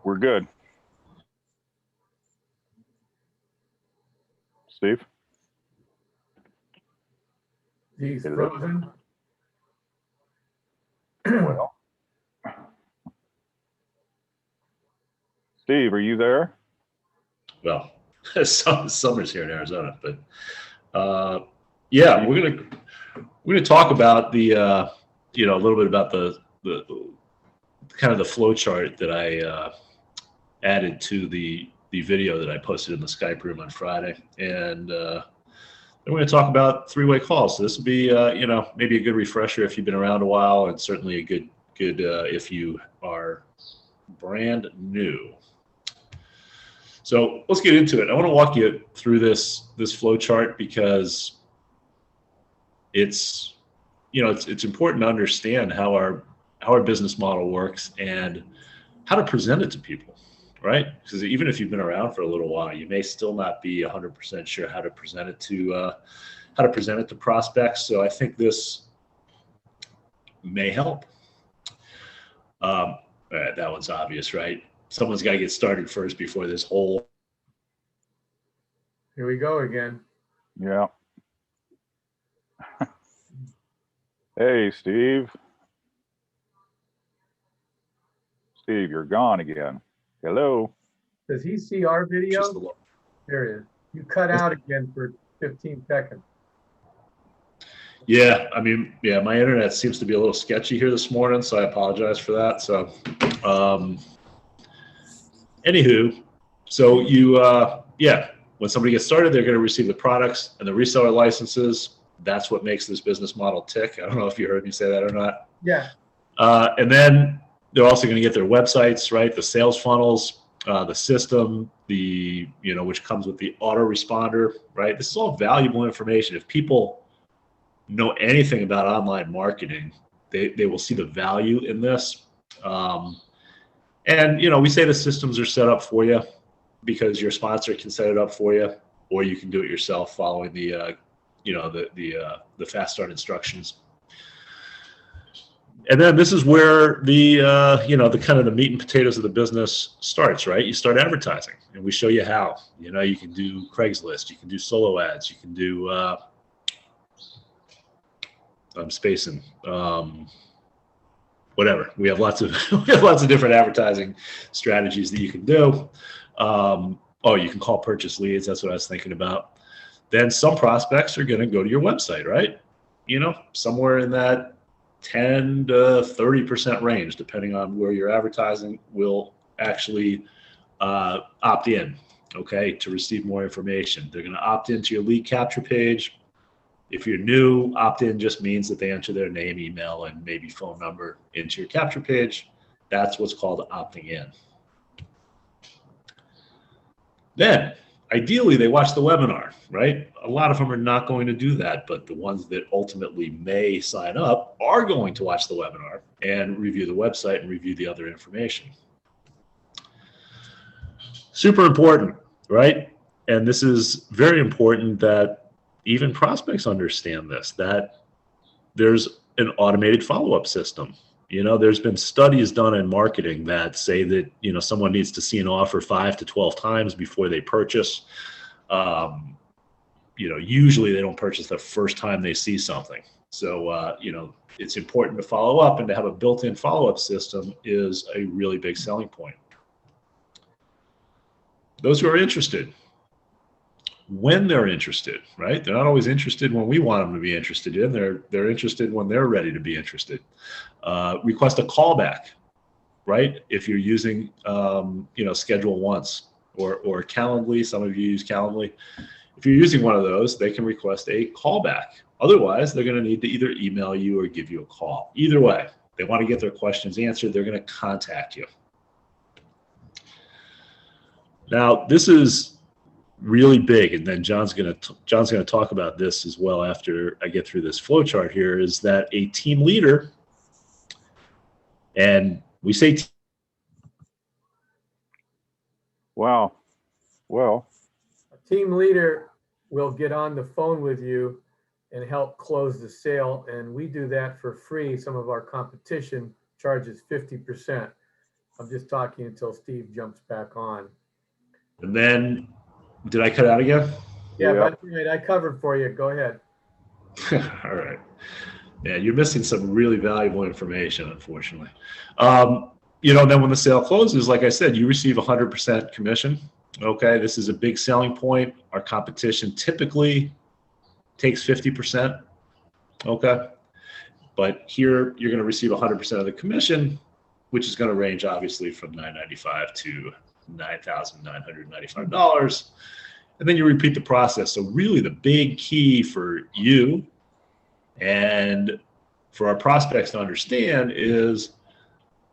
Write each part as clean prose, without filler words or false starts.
We're good. Steve? He's Is it? frozen. Well, Steve, are you there? Well, summer's here in Arizona, but yeah, we're gonna talk about the a little bit about the kind of the flow chart that I added to the video that I posted in the Skype room on Friday, and then we're going to talk about three-way calls. So this will be maybe a good refresher if you've been around a while, and certainly a good if you are brand new. So let's get into it. I want to walk you through this flow chart because it's important to understand how our business model works and how to present it to people, right? Because even if you've been around for a little while, you may still not be 100% sure how to present it to prospects. So I think this may help. That one's obvious, right? Someone's got to get started first before this whole. Here we go again. Yeah. Hey, Steve. Steve, you're gone again. Hello. Does he see our video? Just the, There it is. You cut out again for 15 seconds. yeah, I mean, yeah, my internet seems to be a little sketchy here this morning, so I apologize for that. So, anywho, so when somebody gets started, they're going to receive the products and the reseller licenses. That's what makes this business model tick. I don't know if you heard me say that or not. Yeah. And then they're also going to get their websites, right? The sales funnels, the system, which comes with the autoresponder, right? This is all valuable information. If people know anything about online marketing, they will see the value in this. And we say the systems are set up for you because your sponsor can set it up for you, or you can do it yourself following the fast start instructions. And then this is where the kind of the meat and potatoes of the business starts, right? You start advertising, and we show you how. You can do Craigslist, you can do solo ads, you can do I'm spacing. Whatever. We have lots of different advertising strategies that you can do. You can call purchase leads. That's what I was thinking about. Then some prospects are going to go to your website, right? Somewhere in that 10 to 30% range, depending on where your advertising will actually opt in, okay, to receive more information. They're going to opt into your lead capture page. If you're new, opt-in just means that they enter their name, email, and maybe phone number into your capture page. That's what's called opting in. Then, ideally, they watch the webinar, right? A lot of them are not going to do that, but the ones that ultimately may sign up are going to watch the webinar and review the website and review the other information. Super important, right? And this is very important that even prospects understand this, that there's an automated follow-up system. There's been studies done in marketing that say that, someone needs to see an offer 5 to 12 times before they purchase. Usually they don't purchase the first time they see something. So, it's important to follow up, and to have a built-in follow-up system is a really big selling point. Those who are interested, when they're interested, right? They're not always interested when we want them to be interested in. They're interested when they're ready to be interested. Request a callback, right? If you're using, Schedule Once or Calendly. Some of you use Calendly. If you're using one of those, they can request a callback. Otherwise, they're going to need to either email you or give you a call. Either way, they want to get their questions answered. They're going to contact you. Now, this is really big, and then John's going to talk about this as well after I get through this flow chart here, is that a team leader, and we say Wow. Well, A team leader will get on the phone with you and help close the sale, and we do that for free. Some of our competition charges 50%. I'm just talking until Steve jumps back on. And then, did I cut out again? Yeah, Yep. that's right. I covered for you. Go ahead. All right. Yeah, you're missing some really valuable information, unfortunately. Then when the sale closes, like I said, you receive 100% commission. Okay, this is a big selling point. Our competition typically takes 50%. Okay, but here you're going to receive 100% of the commission, which is going to range obviously from $995 to $9,995. And then you repeat the process. So really the big key for you and for our prospects to understand is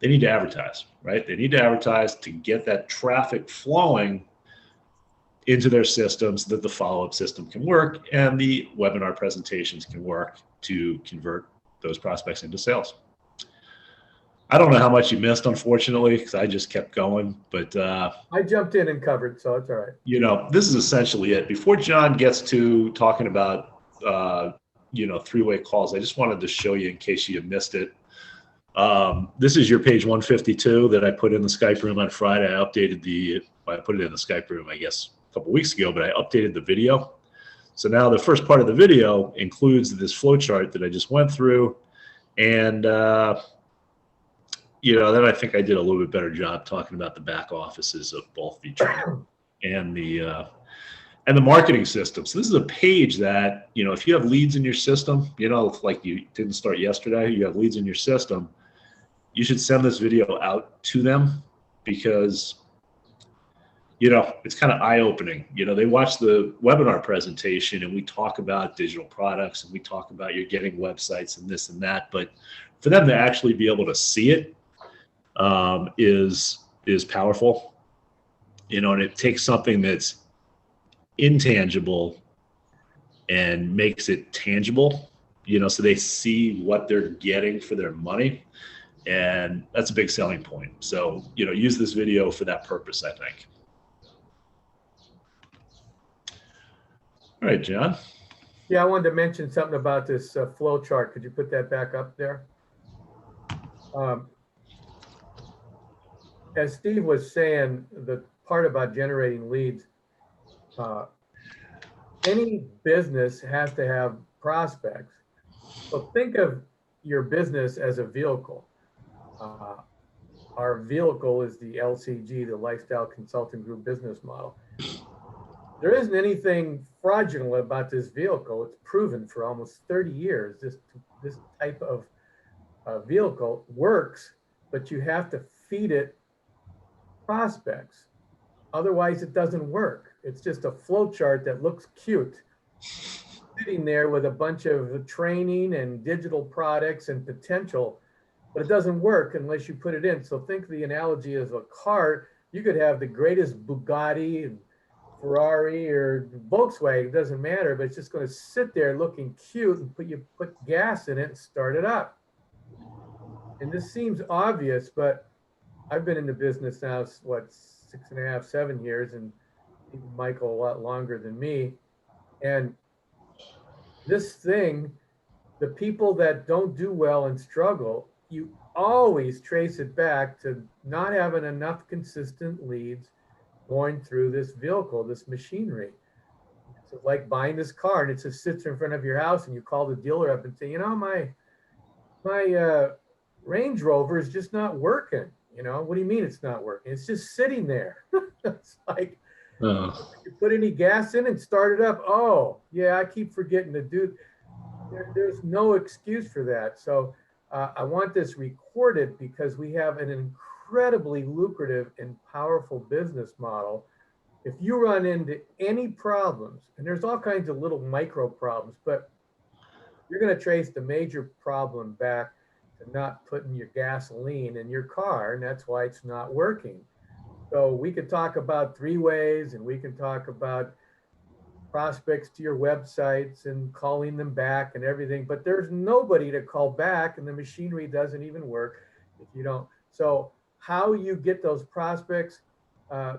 they need to advertise, right? They need to advertise to get that traffic flowing into their system so that the follow-up system can work and the webinar presentations can work to convert those prospects into sales. I don't know how much you missed, unfortunately, because I just kept going, but I jumped in and covered, so it's all right. this is essentially it. Before John gets to talking about three-way calls, I just wanted to show you in case you missed it. This is your page 152 that I put in the Skype room on Friday. I put it in the Skype room, I guess, a couple weeks ago, but I updated the video. So now the first part of the video includes this flow chart that I just went through. And, then I think I did a little bit better job talking about the back offices of both the training and the marketing system. So this is a page that, if you have leads in your system, like you didn't start yesterday, you have leads in your system, you should send this video out to them because, it's kind of eye-opening. They watch the webinar presentation and we talk about digital products and we talk about you're getting websites and this and that. But for them to actually be able to see it is powerful, and it takes something that's intangible and makes it tangible, so they see what they're getting for their money. And that's a big selling point. So, use this video for that purpose, I think. All right, John. Yeah, I wanted to mention something about this flow chart. Could you put that back up there? As Steve was saying, the part about generating leads, any business has to have prospects. So think of your business as a vehicle. Our vehicle is the LCG, the Lifestyle Consulting Group business model. There isn't anything fraudulent about this vehicle. It's proven for almost 30 years. This type of vehicle works, but you have to feed it prospects. Otherwise, it doesn't work. It's just a flow chart that looks cute, sitting there with a bunch of training and digital products and potential, but it doesn't work unless you put it in. So think of the analogy as a car. You could have the greatest Bugatti and Ferrari or Volkswagen, it doesn't matter, but it's just going to sit there looking cute and you put gas in it and start it up. And this seems obvious, but I've been in the business now, 6.5, 7 years, and Michael a lot longer than me. And this thing, the people that don't do well and struggle, you always trace it back to not having enough consistent leads going through this vehicle, this machinery. It's like buying this car and it just sits in front of your house and you call the dealer up and say, my Range Rover is just not working. What do you mean it's not working? It's just sitting there. It's like, you put any gas in and start it up. Oh, yeah, I keep forgetting to do. There's no excuse for that. So I want this recorded because we have an incredibly lucrative and powerful business model. If you run into any problems, and there's all kinds of little micro problems, but you're going to trace the major problem back to not putting your gasoline in your car, and that's why it's not working. So we could talk about three ways, and we can talk about prospects to your websites and calling them back and everything, but there's nobody to call back, and the machinery doesn't even work if you don't. So how you get those prospects,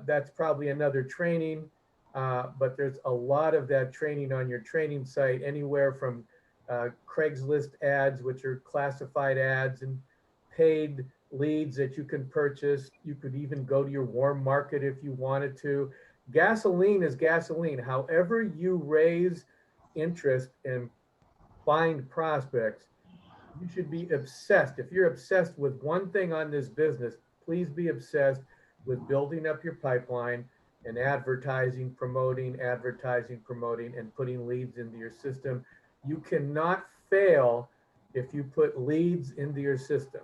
that's probably another training, but there's a lot of that training on your training site, anywhere from Craigslist ads, which are classified ads, and paid leads that you can purchase. You could even go to your warm market if you wanted to. Gasoline is gasoline. However you raise interest and find prospects, you should be obsessed. If you're obsessed with one thing on this business, please be obsessed with building up your pipeline and advertising, promoting, and putting leads into your system. You cannot fail if you put leads into your system.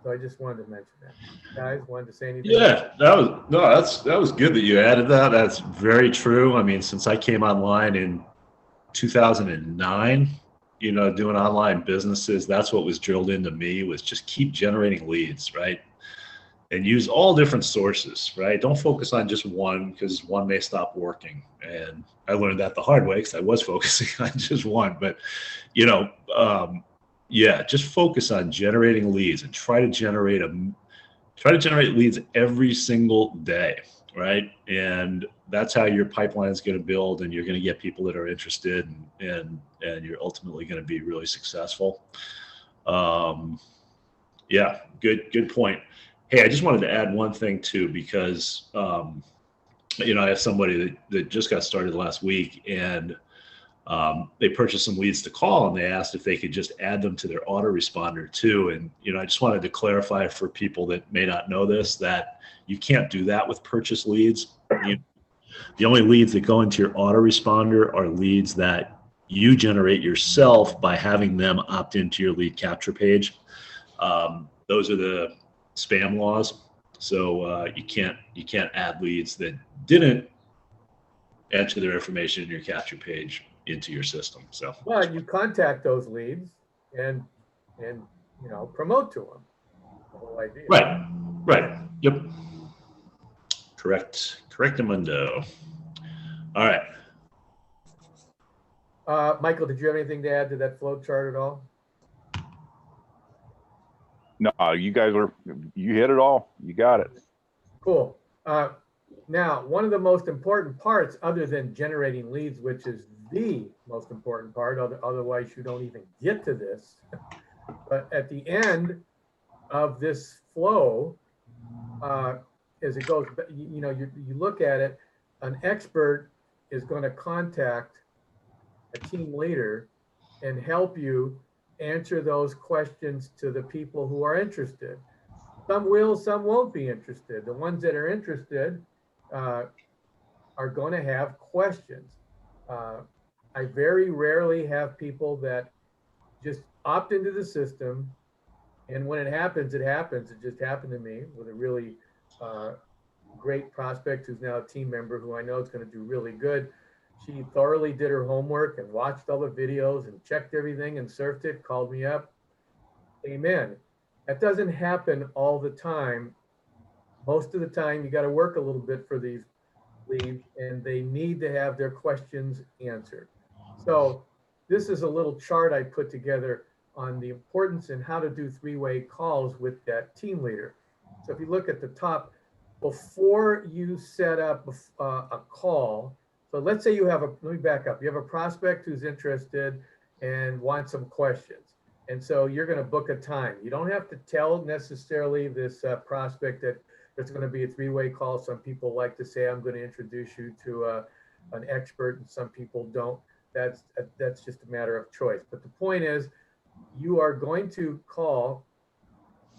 So I just wanted to mention that. Guys, wanted to say anything? Yeah, that was good that you added that. That's very true. I mean, since I came online in 2009, doing online businesses, that's what was drilled into me, was just keep generating leads, right? And use all different sources, right? Don't focus on just one, because one may stop working. And I learned that the hard way, because I was focusing on just one. But, just focus on generating leads and try to generate leads every single day, right? And that's how your pipeline is going to build, and you're going to get people that are interested, and you're ultimately going to be really successful. Good point. Hey, I just wanted to add one thing too, because I have somebody that just got started last week, and they purchased some leads to call, and they asked if they could just add them to their autoresponder too. And I just wanted to clarify for people that may not know this, that you can't do that with purchase leads. The only leads that go into your autoresponder are leads that you generate yourself by having them opt into your lead capture page. Those are the spam laws. So you can't add leads that didn't enter their information in your capture page into your system. So, but you contact those leads and promote to them. The whole idea. Right. Yep. Correctamundo. All right. Michael, did you have anything to add to that flow chart at all? No, you hit it all. You got it. Cool. Now, one of the most important parts, other than generating leads, which is the most important part, otherwise you don't even get to this. But at the end of this flow, as it goes, you look at it, an expert is going to contact a team leader and help you answer those questions to the people who are interested. Some will, some won't be interested. The ones that are interested are going to have questions. I very rarely have people that just opt into the system, and when it happens, it happens. It just happened to me with a really great prospect who's now a team member, who I know is going to do really good. She thoroughly did her homework and watched all the videos and checked everything and surfed it, called me up. Amen. That doesn't happen all the time. Most of the time, you got to work a little bit for these leads, and they need to have their questions answered. So this is a little chart I put together on the importance and how to do three-way calls with that team leader. So if you look at the top, before you set up a call, so let's say let me back up. You have a prospect who's interested and wants some questions. And so you're going to book a time. You don't have to tell necessarily this prospect that there's going to be a three-way call. Some people like to say, I'm going to introduce you to an expert, and some people don't. That's just a matter of choice. But the point is, you are going to call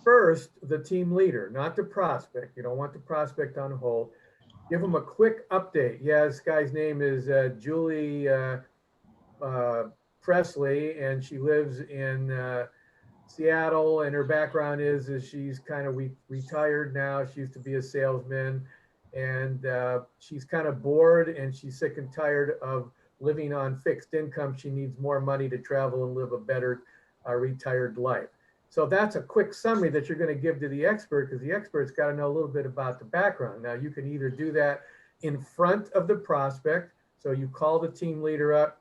first the team leader, not the prospect. You don't want the prospect on hold. Give them a quick update. Yeah, this guy's name is Julie Presley, and she lives in Seattle, and her background is she's kind of retired now. She used to be a salesman, and she's kind of bored, and she's sick and tired of living on fixed income. She needs more money to travel and live a better retired life. So that's a quick summary that you're going to give to the expert, because the expert's got to know a little bit about the background. Now, you can either do that in front of the prospect. So you call the team leader up.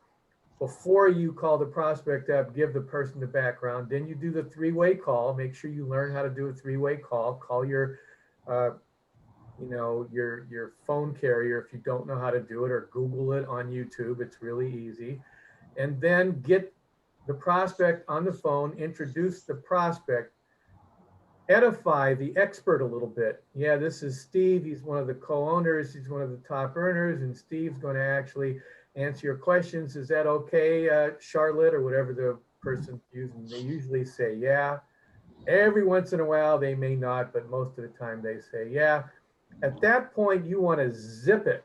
Before you call the prospect up, give the person the background. Then you do the three-way call. Make sure you learn how to do a three-way call. Call your phone carrier if you don't know how to do it, or Google it on YouTube. It's really easy. And then get the prospect on the phone, introduce the prospect. edify the expert a little bit. Yeah, this is Steve. He's one of the co-owners. He's one of the top earners, and Steve's going to actually answer your questions. Is that okay, Charlotte, or whatever the person's using? They usually say yeah. Every once in a while, they may not, but most of the time they say yeah. At that point, you want to zip it.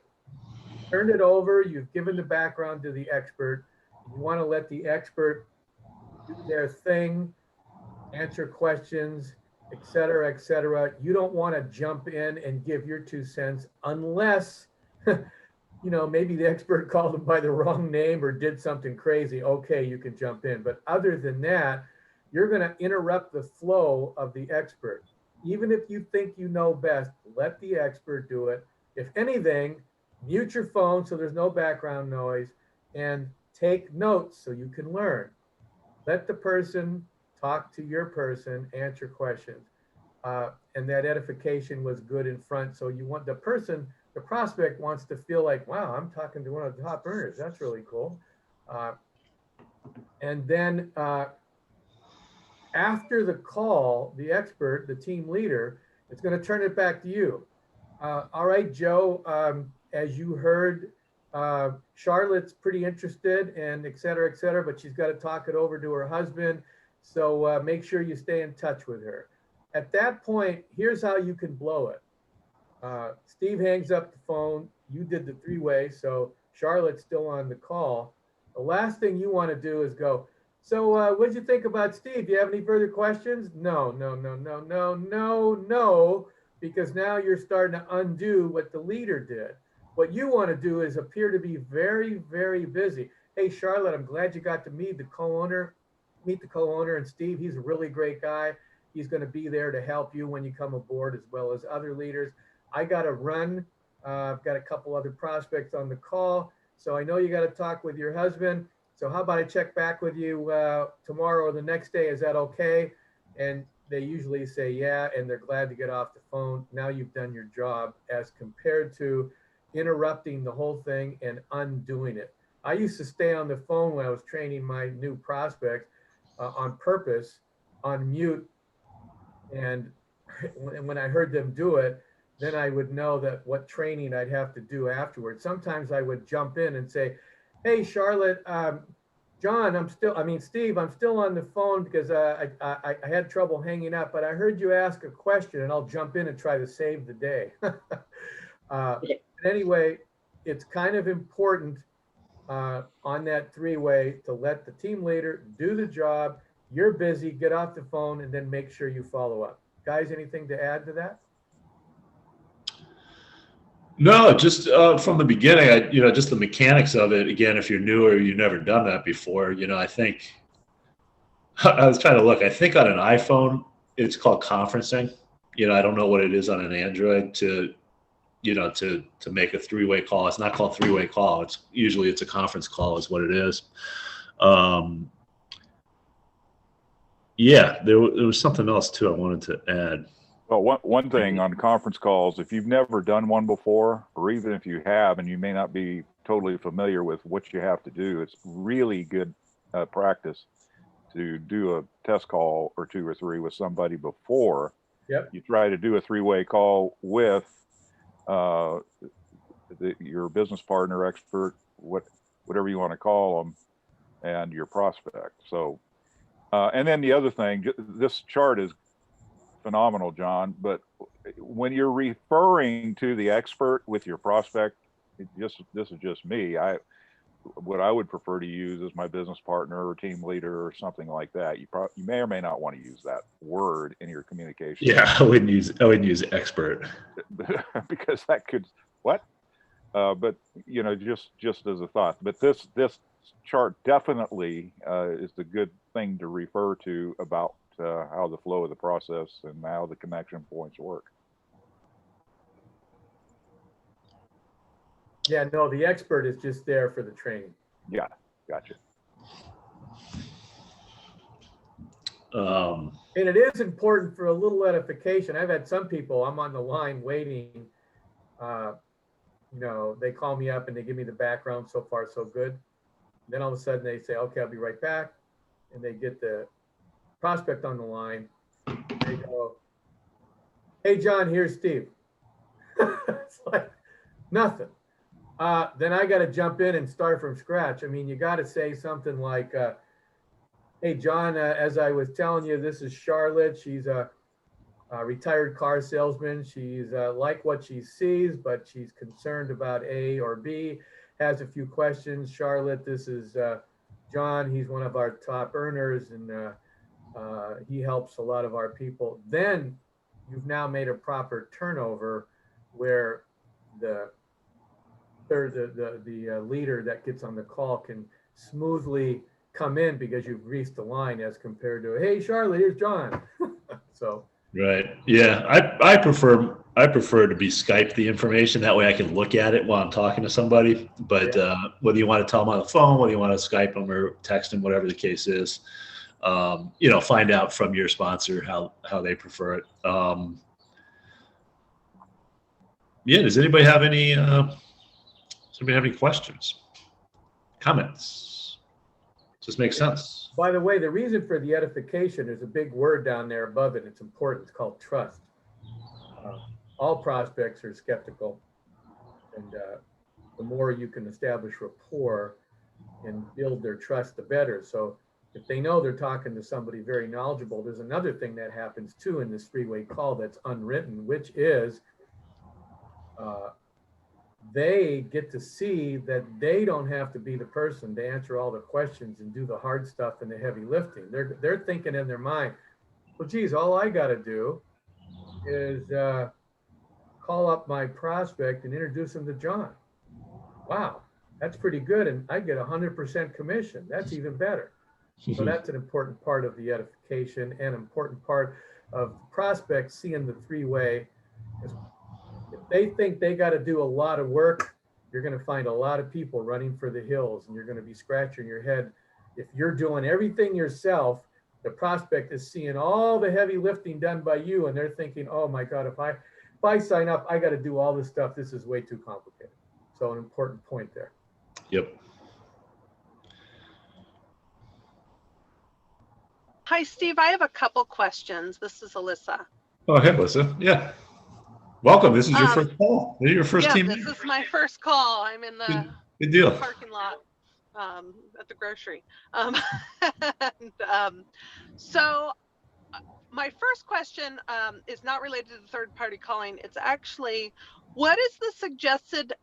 Turn it over. You've given the background to the expert. You want to let the expert do their thing, answer questions, et cetera, et cetera. You don't want to jump in and give your 2 cents unless, maybe the expert called them by the wrong name or did something crazy. Okay, you can jump in. But other than that, you're going to interrupt the flow of the expert. Even if you think you know best, let the expert do it. If anything, mute your phone so there's no background noise, and take notes so you can learn. Let the person talk to your person, answer questions. And that edification was good in front. So you want the prospect wants to feel like, wow, I'm talking to one of the top earners. That's really cool. And then after the call, the expert, the team leader, is going to turn it back to you. All right, Joe, as you heard, Charlotte's pretty interested and et cetera, but she's got to talk it over to her husband. So make sure you stay in touch with her. At that point, here's how you can blow it. Steve hangs up the phone. You did the 3-way, so Charlotte's still on the call. The last thing you want to do is go, so what'd you think about Steve? Do you have any further questions? No, because now you're starting to undo what the leader did. What you want to do is appear to be very, very busy. Hey, Charlotte, I'm glad you got to meet the co-owner and Steve. He's a really great guy. He's going to be there to help you when you come aboard, as well as other leaders. I got to run. I've got a couple other prospects on the call. So I know you got to talk with your husband. So how about I check back with you tomorrow or the next day? Is that okay? And they usually say yeah, and they're glad to get off the phone. Now you've done your job, as compared to interrupting the whole thing and undoing it. I used to stay on the phone when I was training my new prospects on purpose, on mute. And when I heard them do it, then I would know that what training I'd have to do afterwards. Sometimes I would jump in and say, hey, Charlotte, Steve, I'm still on the phone because I had trouble hanging up, but I heard you ask a question, and I'll jump in and try to save the day. Anyway, it's kind of important on that 3-way to let the team leader do the job. You're busy, get off the phone, and then make sure you follow up. Guys, anything to add to that? No, just from the beginning, just the mechanics of it. Again, if you're new or you've never done that before, I think I was trying to look. I think on an iPhone, it's called conferencing. I don't know what it is on an Android to make a 3-way call. It's not called 3-way call. It's usually a conference call is what it is. Yeah, there was something else too I wanted to add. Well, one thing on conference calls, if you've never done one before, or even if you have and you may not be totally familiar with what you have to do, it's really good practice to do a test call or 2 or 3 with somebody before you try to do a 3-way call with your business partner, expert, whatever you want to call them, and your prospect. So, and then the other thing, this chart is phenomenal, John, but when you're referring to the expert with your prospect, this is just me. What I would prefer to use is my business partner or team leader or something like that. You may or may not want to use that word in your communication. Yeah, I wouldn't use expert because that could what? But just as a thought. But this chart definitely is the good thing to refer to about how the flow of the process and how the connection points work. Yeah, no, the expert is just there for the training. Yeah, gotcha. And it is important for a little edification. I've had some people, I'm on the line waiting, they call me up and they give me the background, so far so good. Then all of a sudden they say, okay, I'll be right back. And they get the prospect on the line. They go, Hey, John, here's Steve. It's like nothing. Then I got to jump in and start from scratch. I mean, you got to say something like, hey, John, as I was telling you, this is Charlotte. She's a retired car salesman. She's like what she sees, but she's concerned about A or B, has a few questions. Charlotte, this is John. He's one of our top earners, and he helps a lot of our people. Then you've now made a proper turnover where the leader that gets on the call can smoothly come in because you've greased the line as compared to, hey, Charlotte, here's John. So. Right. Yeah. I prefer to be Skype the information. That way I can look at it while I'm talking to somebody. But whether you want to tell them on the phone, whether you want to Skype them or text them, whatever the case is, find out from your sponsor how they prefer it. Does anybody have any questions, comments? Does this make sense? By the way, the reason for the edification, there's a big word down there above it. It's important. It's called trust. All prospects are skeptical, and the more you can establish rapport and build their trust, the better. So if they know they're talking to somebody very knowledgeable, there's another thing that happens too in this three-way call that's unwritten, which is they get to see that they don't have to be the person to answer all the questions and do the hard stuff and the heavy lifting. They're thinking in their mind, well, geez, all I got to do is call up my prospect and introduce him to John. Wow, that's pretty good. And I get 100% commission. That's even better. So that's an important part of the edification and important part of prospects seeing the three-way. If they think they got to do a lot of work, you're going to find a lot of people running for the hills, and you're going to be scratching your head. If you're doing everything yourself, the prospect is seeing all the heavy lifting done by you, and they're thinking, oh my God, if I sign up, I got to do all this stuff. This is way too complicated. So an important point there. Yep. Hi, Steve. I have a couple questions. This is Alyssa. Oh, hey, Alyssa. Yeah. Welcome. This is your first call. This is your first team. This is my first call. I'm in the Good deal. Parking lot at the grocery. So my first question is not related to third-party calling. It's actually, what is the suggested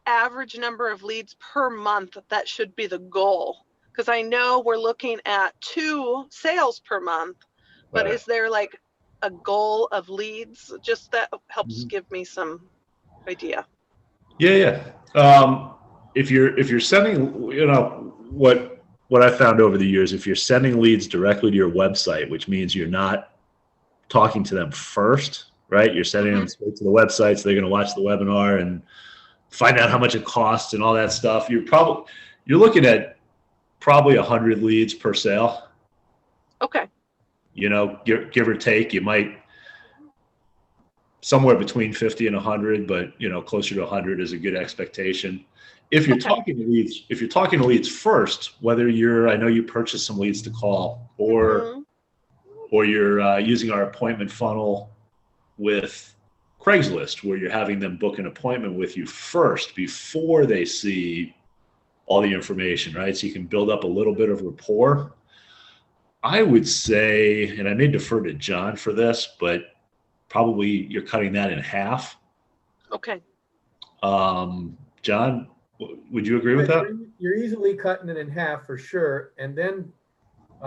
average number of leads per month that should be the goal? Because I know we're looking at 2 sales per month, but is there a goal of leads? Just that helps give me some idea. Yeah. If you're sending, what I found over the years, if you're sending leads directly to your website, which means you're not talking to them first, right? You're sending them straight to the website, so they're going to watch the webinar and find out how much it costs and all that stuff. You're looking at probably 100 leads per sale. Okay. Give or take, you might somewhere between 50 and 100, but closer to 100 is a good expectation. If you're talking to leads, first, whether I know you purchased some leads to call, or you're using our appointment funnel with Craigslist, where you're having them book an appointment with you first before they see all the information, right? So you can build up a little bit of rapport. I would say, and I may defer to John for this, but probably you're cutting that in half. Okay. John, would you agree with that? You're easily cutting it in half for sure. And then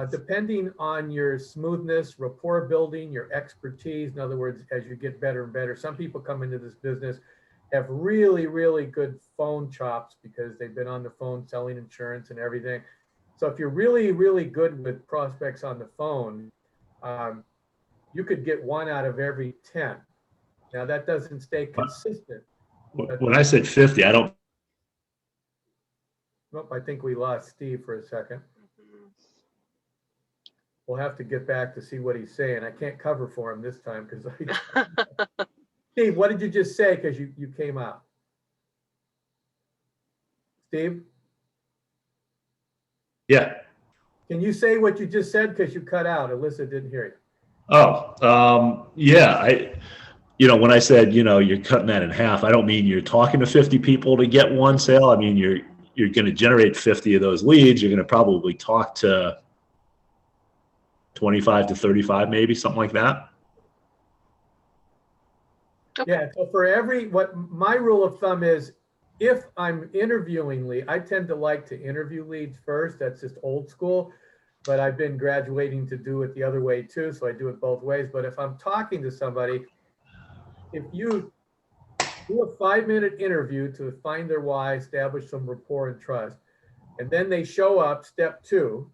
depending on your smoothness, rapport building, your expertise, in other words, as you get better and better, some people come into this business, have really, really good phone chops because they've been on the phone selling insurance and everything. So if you're really, really good with prospects on the phone, you could get 1 out of every 10. Now that doesn't stay consistent. When I said 50, I don't. Nope, I think we lost Steve for a second. We'll have to get back to see what he's saying. I can't cover for him this time because Steve, what did you just say? Because you came out. Steve? Yeah. Can you say what you just said? Because you cut out. Alyssa didn't hear you. Oh, yeah. when I said, you're cutting that in half, I don't mean you're talking to 50 people to get one sale. I mean, you're going to generate 50 of those leads. You're going to probably talk to 25 to 35, maybe something like that. Okay. Yeah, so for what my rule of thumb is, if I'm interviewing lead, I tend to like to interview leads first. That's just old school, but I've been graduating to do it the other way too. So I do it both ways. But if I'm talking to somebody, if you do a 5-minute interview to find their why, establish some rapport and trust, and then they show up, step 2,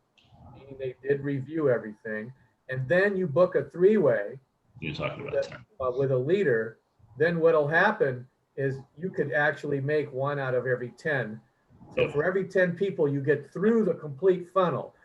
meaning they did review everything, and then you book a 3-way You're talking about time. with a leader, then what'll happen is you could actually make 1 out of every 10. So Yeah. for every 10 people, you get through the complete funnel.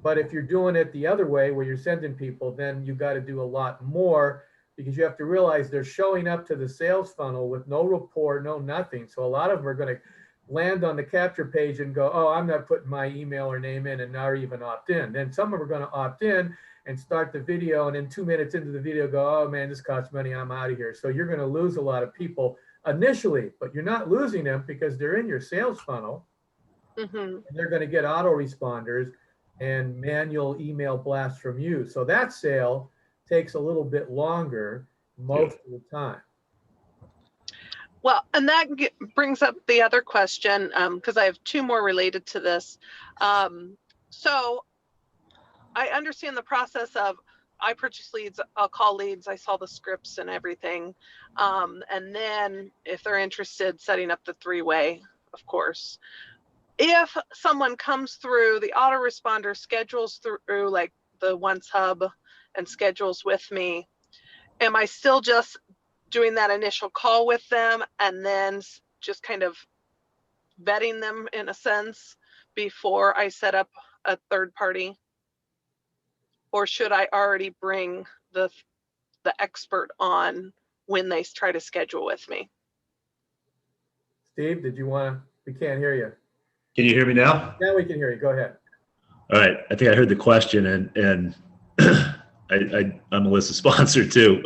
But if you're doing it the other way, where you're sending people, then you got to do a lot more, because you have to realize they're showing up to the sales funnel with no rapport, no nothing. So a lot of them are going to land on the capture page and go, oh, I'm not putting my email or name in, and not even opt in. Then some of them are going to opt in and start the video, and then 2 minutes into the video go, oh man, this costs money, I'm out of here. So you're going to lose a lot of people initially, but you're not losing them because they're in your sales funnel. Mm-hmm. And they're going to get autoresponders and manual email blasts from you. So that sale takes a little bit longer most of the time. Well, and that brings up the other question, because I have 2 more related to this. So I understand the process of, I purchase leads, I'll call leads, I saw the scripts and everything. And then if they're interested, setting up the 3-way, of course. If someone comes through the autoresponder, schedules through like the Once Hub and schedules with me, am I still just doing that initial call with them and then just kind of vetting them in a sense before I set up a third party? Or should I already bring the expert on when they try to schedule with me? Steve, did you want to, we can't hear you. Can you hear me now? Now we can hear you. Go ahead. All right. I think I heard the question, and I'm Melissa's sponsor too.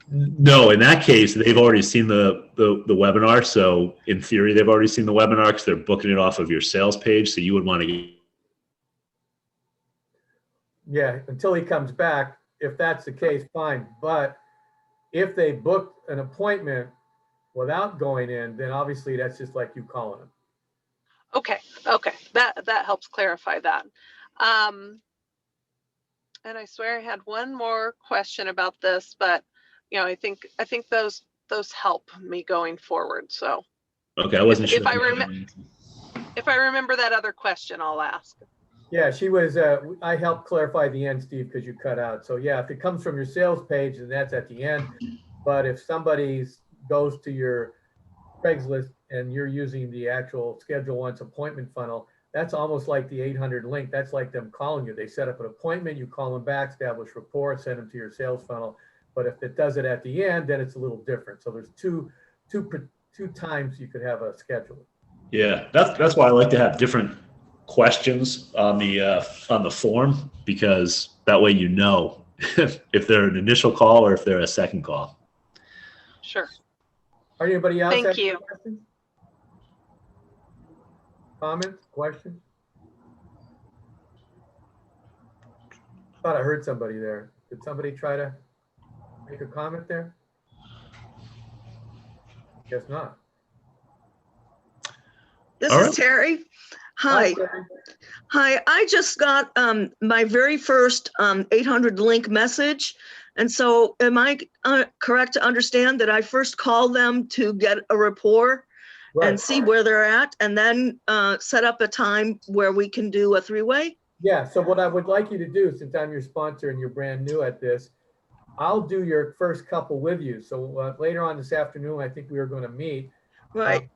No, in that case, they've already seen the webinar. So in theory, they've already seen the webinar because they're booking it off of your sales page. So you would want to. Yeah, until he comes back. If that's the case, fine. But if they booked an appointment without going in, then obviously that's just like you calling them. Okay, that helps clarify that. And I swear I had one more question about this, but I think those help me going forward. So Okay, I wasn't sure. If I remember that other question, I'll ask. Yeah, she was, I helped clarify the end, Steve, because you cut out. So yeah, if it comes from your sales page, then that's at the end. But if somebody goes to your Craigslist and you're using the actual schedule once appointment funnel, that's almost like the 800 link. That's like them calling you. They set up an appointment, you call them back, establish rapport, send them to your sales funnel. But if it does it at the end, then it's a little different. So there's two times you could have a schedule. Yeah, that's why I like to have different questions on the form, because that way if they're an initial call or if they're a second call. Sure. Are anybody else? Thank you. Questions? Comments? Questions? Thought I heard somebody there. Did somebody try to make a comment there? Guess not. This All is right. Terry. Hi. Terry. Hi. I just got my very first 800 link message. And so am I correct to understand that I first call them to get a rapport Right. and see where they're at, and then set up a time where we can do a 3-way? Yeah, so what I would like you to do, since I'm your sponsor and you're brand new at this, I'll do your first couple with you. So later on this afternoon, I think we are going to meet. Right.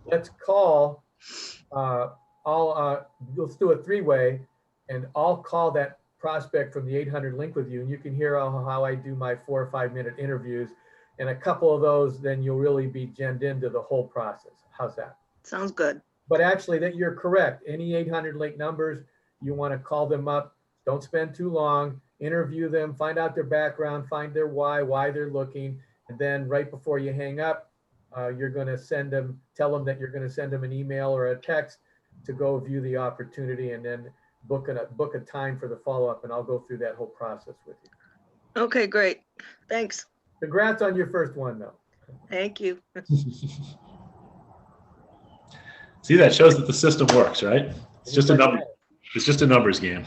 Let's call, let's do a 3-way, and I'll call that prospect from the 800 link with you, and you can hear how I do my 4 or 5 minute interviews. And a couple of those, then you'll really be genned into the whole process. How's that? Sounds good. But actually, that you're correct. Any 800 link numbers, you want to call them up. Don't spend too long. interview them, find out their background, find their why they're looking. And then right before you hang up, you're going to tell them that you're going to send them an email or a text to go view the opportunity, and then book a time for the follow-up. And I'll go through that whole process with you. Okay, great. Thanks. Congrats on your first one, though. Thank you. See, that shows that the system works, right? It's just a number. It's just a numbers game.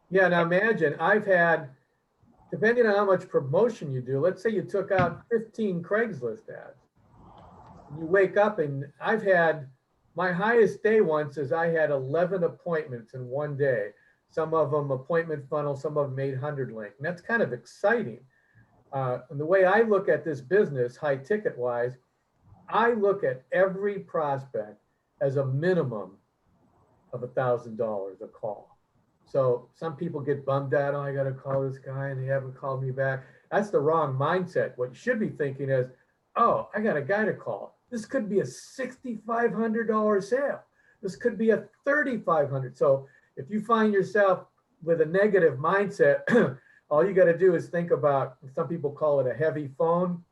Yeah, now imagine I've had, depending on how much promotion you do, let's say you took out 15 Craigslist ads. You wake up and I've had, my highest day once is I had 11 appointments in one day. Some of them appointment funnel, some of them 800 link. And that's kind of exciting. And the way I look at this business, high ticket wise, I look at every prospect as a minimum of $1,000 a call. So some people get bummed out, oh, I got to call this guy and they haven't called me back. That's the wrong mindset. What you should be thinking is, oh, I got a guy to call. This could be a $6,500 sale. This could be a $3,500. So if you find yourself with a negative mindset, all you got to do is think about, some people call it a heavy phone.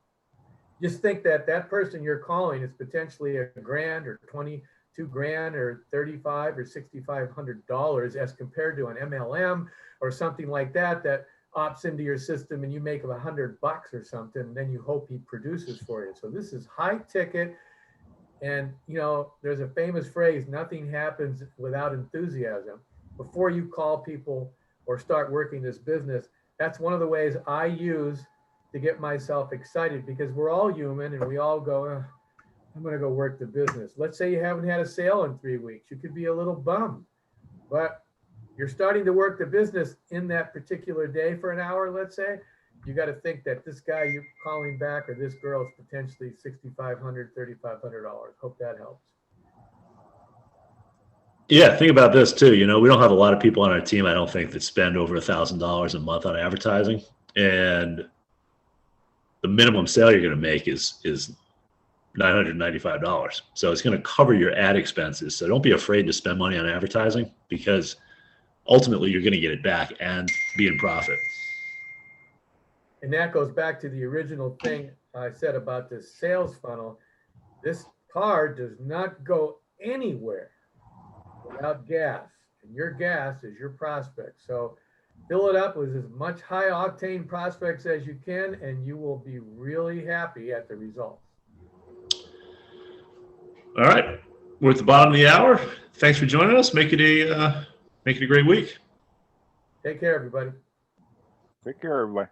Just think that that person you're calling is potentially $1,000 or 22 grand or $3,500 or $6,500 as compared to an MLM or something like that that opts into your system and you make him $100 or something, and then you hope he produces for you. So this is high ticket. And you know, there's a famous phrase, nothing happens without enthusiasm. Before you call people or start working this business, that's one of the ways I use to get myself excited, because we're all human and we all go, I'm going to go work the business. Let's say you haven't had a sale in 3 weeks. You could be a little bummed, but you're starting to work the business in that particular day for an hour, let's say. You got to think that this guy you're calling back or this girl is potentially $6,500, $3,500. Hope that helps. Yeah, think about this too. You know, we don't have a lot of people on our team, I don't think, that spend over $1,000 a month on advertising. And the minimum sale you're going to make is $995. So it's going to cover your ad expenses. So don't be afraid to spend money on advertising, because ultimately you're going to get it back and be in profit. And that goes back to the original thing I said about this sales funnel. This car does not go anywhere without gas, and your gas is your prospect. So fill it up with as much high octane prospects as you can, and you will be really happy at the results. All right, we're at the bottom of the hour. Thanks for joining us. Make it a great week. Take care, everybody. Take care, everybody.